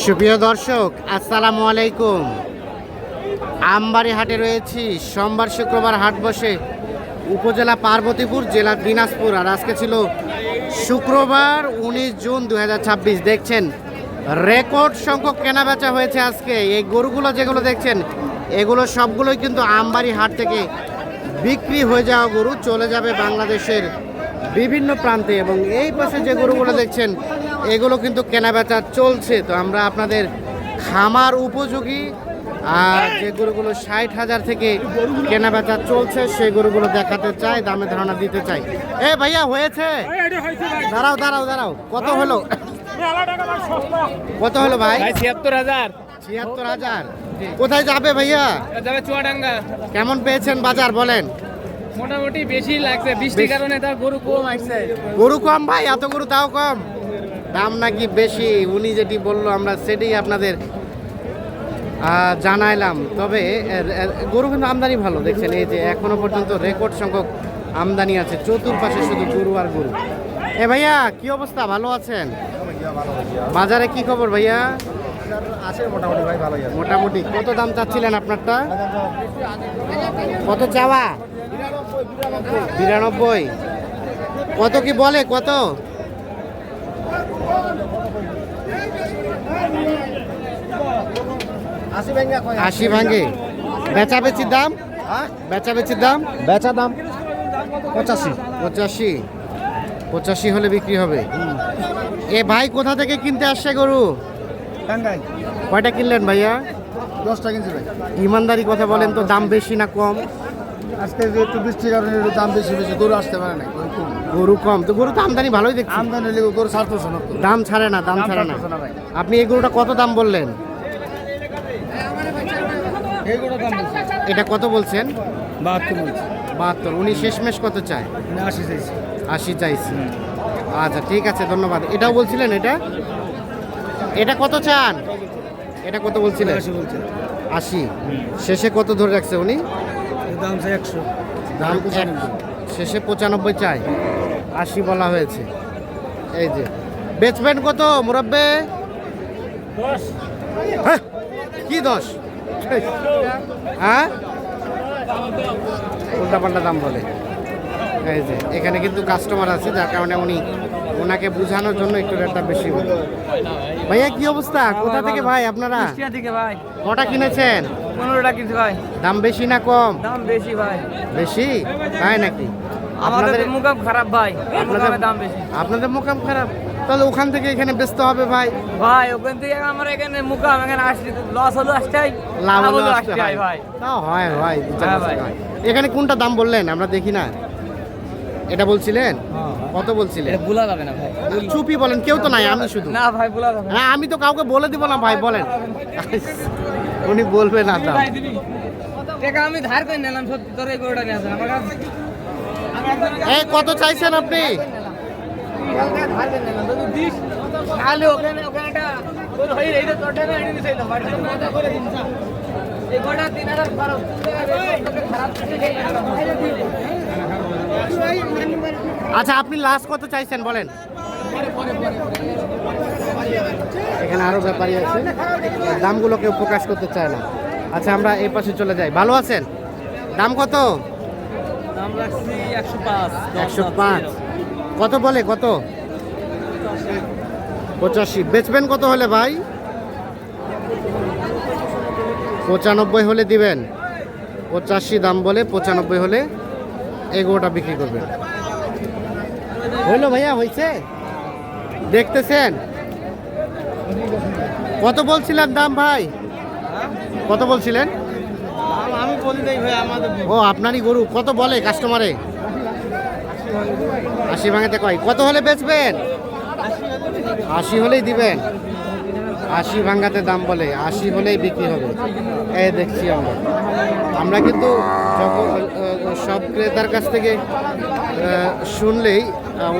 সুপ্রিয় দর্শক, আসসালামু আলাইকুম। আমবাড়ি হাটে রয়েছি। সোমবার শুক্রবার হাট বসে উপজেলা পার্বতীপুর, জেলা দিনাজপুর। আর আজকে ছিল শুক্রবার 19 জুন 2026। দেখছেন রেকর্ড সংখ্যক কেনাবেচা হয়েছে আজকে। এই গরুগুলো যেগুলো দেখছেন এগুলো সবগুলোই কিন্তু আমবাড়ি হাট থেকে বিক্রি হয়ে যাওয়া গরু, চলে যাবে বাংলাদেশের বিভিন্ন প্রান্তে। এবং এই পাশে যে গরুগুলো দেখছেন এগুলো কিন্তু কেনাবেচা চলছে। তো আমরা আপনাদের খামার উপযোগী আর যে গরুগুলো 60,000 থেকে কেনাবেচা চলছে সেই গরুগুলো দেখাতে চাই, দামে ধারণা দিতে চাই। এ ভাইয়া হয়েছে? দাঁড়াও দাঁড়াও দাঁড়াও, কত হলো? কত হলো ভাই? ৭৬,০০০। ৭৬,000। কোথায় যাবে ভাইয়া? যাবে চুয়াডাঙ্গা। কেমন পেয়েছেন বাজার বলেন? মোটামুটি বেশি লাগছে, বৃষ্টির কারণে তার গরু কম আসছে। গরু কম ভাই? এত গরু তাও কম? দাম নাকি বেশি? উনি যেটি বললো আমরা সেটাই আপনাদের জানাইলাম। তবে গরু কিন্তু আমদানি ভালো দেখছেন। এই যে এখনো পর্যন্ত রেকর্ড সংখ্যক আমদানি আছে, চতুর্পাশে শুধু গরু আর গরু। এ ভাইয়া কি অবস্থা, ভালো আছেন? বাজারে কি খবর ভাইয়া? আছে মোটামুটি ভাই, ভালোই আছে। মোটামুটি। কত দাম চাচ্ছিলেন আপনারটা? কত চাওয়া? ৯২। কত কি বলে, কত? ৮০ ভাঙে। বেচাবেচির দাম? বেচাবেচির দাম? বেচা দাম 85। 85 হলে বিক্রি হবে। এ ভাই কোথা থেকে কিনতে আসছে গরু? টাঙ্গাই। কয়টা কিনলেন ভাইয়া? 10টা কিনছি ভাই। ইমানদারি কথা বলেন তো, দাম বেশি না কম? আজকে যে একটু বৃষ্টির কারণে একটু দাম বেশি বেশি, গরু আসতে পারে না। গরু কম তো, গরু তো আমদানি ভালোই দেখছি। আমদানি লেগে গরু ছাড়তেছে না, দাম ছাড়ে না, দাম ছাড়ে না। ভাই আপনি এই গরুটা কত দাম বললেন? এই গরুর দাম বেশি। এটা কত বলছেন? 72 বলছি। 72। উনি শেষমেশ কত চায়? 80 চাইছি। 80 চাইছি। আচ্ছা ঠিক আছে, ধন্যবাদ। এটাও বলছিলেন? এটা কত চান? এটা কত বলছিলেন? 80 বলছে। 80। শেষে কত ধরে রাখছে উনি? এর দাম চাই 100। দাম শেষে 95 চাই, 80 বলা হয়েছে। এই যে বেচবেন কত মুরব্বে? 10। হ্যাঁ, কি 10? হ্যাঁ, উল্টাপাল্টা দাম বলে। এই যে এখানে কিন্তু কাস্টমার আছে, যার কারণে ওনাকে বোঝানোর জন্য একটু রেটটা বেশি বলে। ভাইয়া কি অবস্থা, কোথা থেকে ভাই আপনারা? কুষ্টিয়া থেকে ভাই। কটা কিনেছেন? 15টা কিনছি ভাই। দাম বেশি না কম? দাম বেশি ভাই। বেশি, তাই নাকি? আমাদের মুকাম খারাপ ভাই, আপনাদের দাম বেশি। আপনাদের মোকাম খারাপ, তাহলে ওখান থেকে এখানে বেচতে হবে ভাই। ভাই ওখান থেকে আমার এখানে মুকাম এখানে আসছি, লস হলো আসটাই, লাভ হলো হলো আসতে আসটাই হয়। ভাই। তাও হয় হয়, হ্যাঁ ভাই। এখানে কোনটা দাম বললেন আমরা দেখি না? এটা বলছিলেন? কত বলছিলেন? এটা ভুলা যাবে না ভাই। চুপি বলেন, কেউ তো নাই, আমি শুধু। না ভাই ভুলা যাবে না। হ্যাঁ, আমি তো কাউকে বলে দিব না ভাই, বলেন। উনি বলবে না দাম। ভাই দিবি টাকা আমি ধার করে নিলাম, সত্যি তোর এই গরুটা নিয়ে আসেন আমার কাছে। এই কত চাইছেন আপনি? ধার করে নিলাম যদি দিস তাহলে ওখানে একটা বল ভাই এইটা তোর টাকা এনে দিছে তো বাড়ি থেকে মাথা করে দিন। এই গরুটা 3000 খরচ খারাপ থেকে আচ্ছা, আপনি লাস্ট কত চাইছেন বলেন? এখানে আরো ব্যাপারী আছে, দামগুলো কেউ প্রকাশ করতে চায় না। আচ্ছা, আমরা এই পাশে চলে যাই। ভালো আছেন? দাম কত? দাম রাখছি 105। 105। কত বলে, কত? 85। বেচবেন কত হলে ভাই? 95 হলে দিবেন। 85 দাম বলে, 95 হলে এগোটা বিক্রি করবেন। হইলো ভাইয়া, হয়েছে? দেখতেছেন? কত বলছিলেন দাম ভাই? কত বলছিলেন? আমি বলি নাই ভাই, আমাদের ও আপনারই গরু। কত বলে কাস্টমারে? 80 ভাঙাতে কয়? কত হলে বেচবেন? 80 হলেই দিবেন। 80 ভাঙাতে দাম বলে, 80 হলেই বিক্রি হবে। এই দেখছি আমরা কিন্তু সব ক্রেতার কাছ থেকে শুনলেই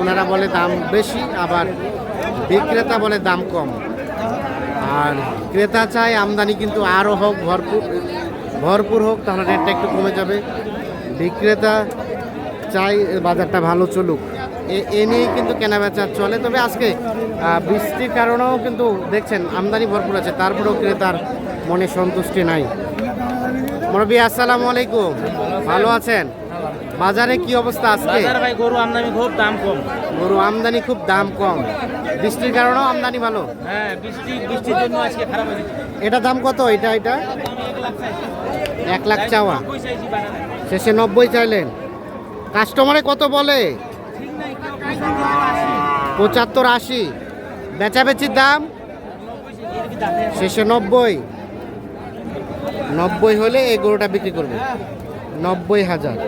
ওনারা বলে দাম বেশি, আবার বিক্রেতা বলে দাম কম। আর ক্রেতা চায় আমদানি কিন্তু আরও হোক, ভরপুর হোক, তাহলে রেটটা একটু কমে যাবে। বিক্রেতা চাই বাজারটা ভালো চলুক। এ নিয়েই কিন্তু কেনাবেচা চলে। তবে আজকে বৃষ্টির কারণেও কিন্তু দেখছেন আমদানি ভরপুর আছে, তারপরেও ক্রেতার মনে সন্তুষ্টি নাই। মুরব্বী আসসালামু আলাইকুম, ভালো আছেন? বাজারে কি অবস্থা আজকে? বাজার ভাই গরু আমদানি খুব দাম কম। গরু আমদানি খুব দাম কম, বৃষ্টির কারণেও আমদানি ভালো। হ্যাঁ বৃষ্টির জন্য আজকে খারাপ হয়েছে। এটা দাম কত? এটা আমি 1 লাখ চাইছি। 1 লাখ চাওয়া, 90 চাইছি বানানে। শেষে 90 চাইলেন। কাস্টমারে কত বলে? ঠিক নাই, কেউ 75, 80। 75, 80। বেচাবেচির দাম 90 চাইছি, এর কি দাম? শেষে 90 হলে এই গরুটা বিক্রি করবে 90,000।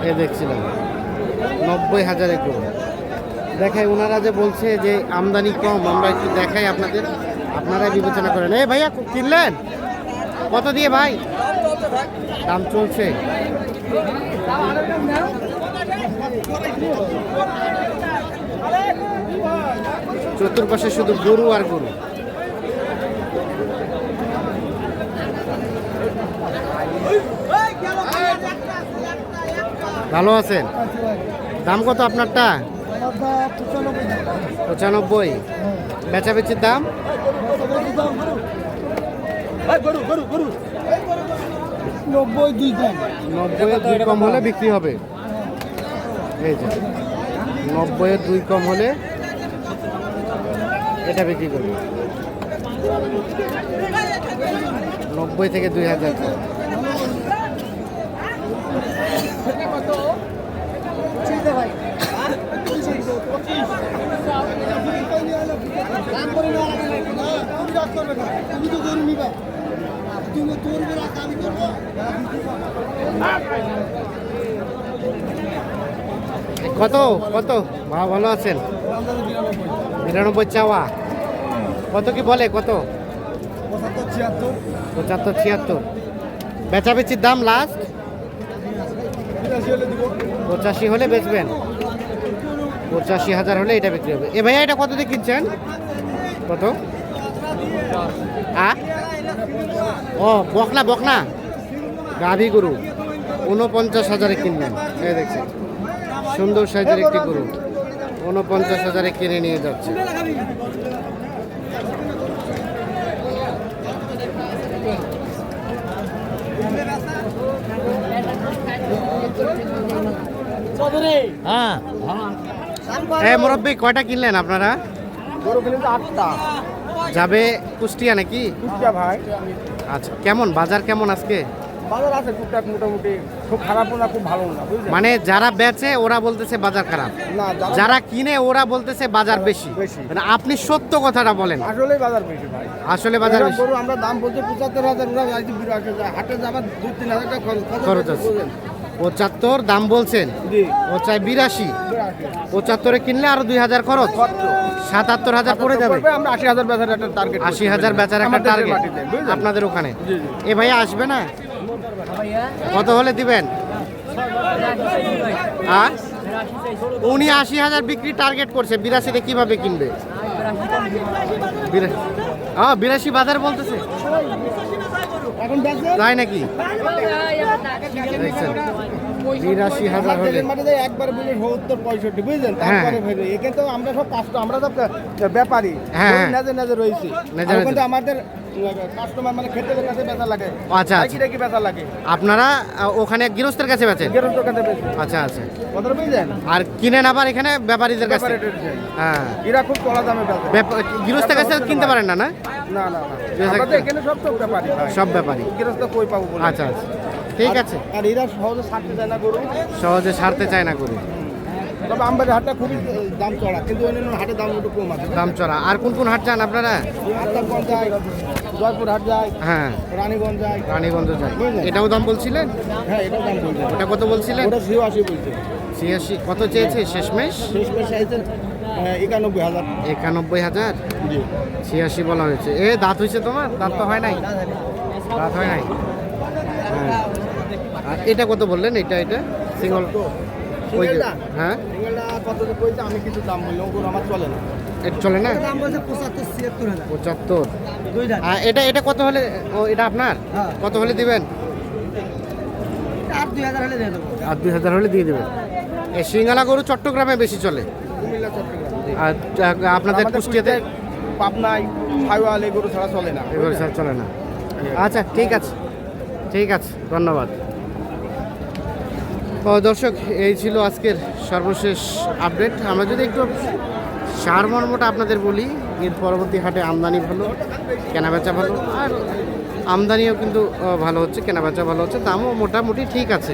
এ দেখছিলাম 90,000 এ গরু। দেখাই ওনারা যে বলছে যে আমদানি কম, আমরা একটু দেখাই আপনাদের, আপনারাই বিবেচনা করেন। এই ভাইয়া কিনলেন কত দিয়ে ভাই? দাম চলছে। চতুর্পাশে শুধু গরু আর গরু। ভালো আছেন? দাম কত আপনারটা? 95। বেচাবেচির দাম 90 কম হলে বিক্রি হবে। এই যে 90 কম হলে এটা বিক্রি করবে 90 থেকে 2000। কত কত ভালো আছেন? 99 চাওয়া, কত কি বলে? কত? 75, 76। বেচাবেচির দাম লাস্ট 85 হলে বেচবেন। 85,000 হলে এটা বিক্রি হবে। এ ভাইয়া এটা কত দিয়ে কিনছেন? কত? ও বকনা বকনা গাভী গরু 49,000 কিনলেন। এই দেখছেন সুন্দর সাইজের একটি গরু 49,000 কিনে নিয়ে যাচ্ছে। হ্যাঁ মুরব্বী কয়টা কিনলেন আপনারা? গরু কিনে 8টা যাবে কুষ্টিয়া নাকি? কুষ্টিয়া ভাই। আচ্ছা, কেমন বাজার কেমন আজকে? বাজার আছে টুকটাক, মোটামুটি খুব খারাপও না খুব ভালো না, বুঝলেন? মানে যারা বেচে ওরা বলতেছে বাজার খারাপ, না যারা কিনে ওরা বলতেছে বাজার বেশি। বেশি। মানে আপনি সত্য কথাটা বলেন, আসলেই বাজার বেশি ভাই। আসলে বাজার বেশি। গরু আমরা দাম বলতে 75,000, ওরা আজকে 82,000, হাটে যাবার 2-3,000 টাকা খরচ আছে। 75 দাম বলছেন, জি ও চাই 82। 75-এ কিনলে আরো 2,000 খরচ, 77,000 পড়ে যাবে। আমরা 80,000 বেচার একটা টার্গেট, 80,000 বেচার একটা টার্গেট আপনাদের ওখানে। এ ভাইয়া আসবে না? কত হলে দিবেন? আর উনি 80,000 বিক্রি টার্গেট করছে, 82-তে কিভাবে কিনবে? 82 বাজার বলতেছে, এখন বেচে তাই নাকি? দেখছেন 82,000 হলে মানে একবার বলে 70-65, বুঝলেন? হ্যাঁ। তারপরে ভেবে এখানে তো আমরা সব আমরা সব ব্যাপারী, হ্যাঁ। নাজে নাজে রয়েছি। নাজে আর নাজে। কিন্তু আমাদের কাস্টমার মানে খেতে কাছে বেচা লাগে, আচ্ছা আচ্ছা, কি রেখে বেচা লাগে, আপনারা ওখানে গৃহস্থের কাছে বেচেন? গেরস্ত কাছে বেচে। আচ্ছা আচ্ছা, কথা বুঝলেন? আর কিনেন আবার এখানে ব্যাপারীদের কাছে? ব্যাপারে রয়েছে। হ্যাঁ, এরা খুব কড়া দামে বেচে। গৃহস্থের কাছে কিনতে পারেন না? না না না না, আমরা তো এখানে সব তো ব্যাপারী ভাই। সব ব্যাপারী। গৃহস্থ কই পাবো বলে। আচ্ছা আচ্ছা, ঠিক আছে। আর এরা সহজে ছাড়তে দেয় না গরু। সহজে ছাড়তে চায় না গরু। তবে আমবাড়ি হাটটা খুবই দাম চড়া, কিন্তু অন্যান্য হাটের দাম একটু কম আছে। দাম চড়া। আর কোন কোন হাট যান আপনারা? আত্মারগঞ্জ যায়, জয়পুর হাট যায়, হ্যাঁ, রানীগঞ্জ যায়। রানীগঞ্জ যায়। এটাও দাম বলছিলেন? হ্যাঁ এটাও দাম বলছে। ওটা কত বলছিলেন? ওটা 86 বলছে। 86। কত চেয়েছে শেষমেশ? শেষ মেশ চাইছে 91,000। 91,000। জি 86 বলা হয়েছে। এ দাঁত হয়েছে তোমার? দাঁত তো হয় নাই, দাঁত হয় নাই। হ্যাঁ। আর এটা কত বললেন? এটা সিঙ্গল ওই যে, সিঙ্গেলটা? হ্যাঁ সিঙ্গেলটা কত যে কইছে আমি কিছু দাম বললাম, ওগুলো আমার চলে না। এটা চলে না? দাম বলছে 75-76,000। 75। দুইটা আর এটা কত হলে? ও এটা আপনার? হ্যাঁ। কত হলে দিবেন? আর 2,000 হলে দিয়ে দেবো। আর 2,000 হলে দিয়ে দেবেন। এই সিঙ্গালা গরু চট্টগ্রামে বেশি চলে। কুমিল্লা চট্টগ্রাম। আর আপনাদের আমাদের কুষ্টিয়াতে পাবনায় সাইওয়াল এই গরু ছাড়া চলে না। এগুলো সব চলে না। আচ্ছা ঠিক আছে, ঠিক আছে, ধন্যবাদ। ও দর্শক, এই ছিল আজকের সর্বশেষ আপডেট। আমরা যদি একটু সারমর্মটা আপনাদের বলি, এর পরবর্তী হাটে আমদানি ভালো, কেনাবেচা ভালো, আর আমদানিও কিন্তু ভালো হচ্ছে, কেনাবেচা ভালো হচ্ছে, দামও মোটামুটি ঠিক আছে।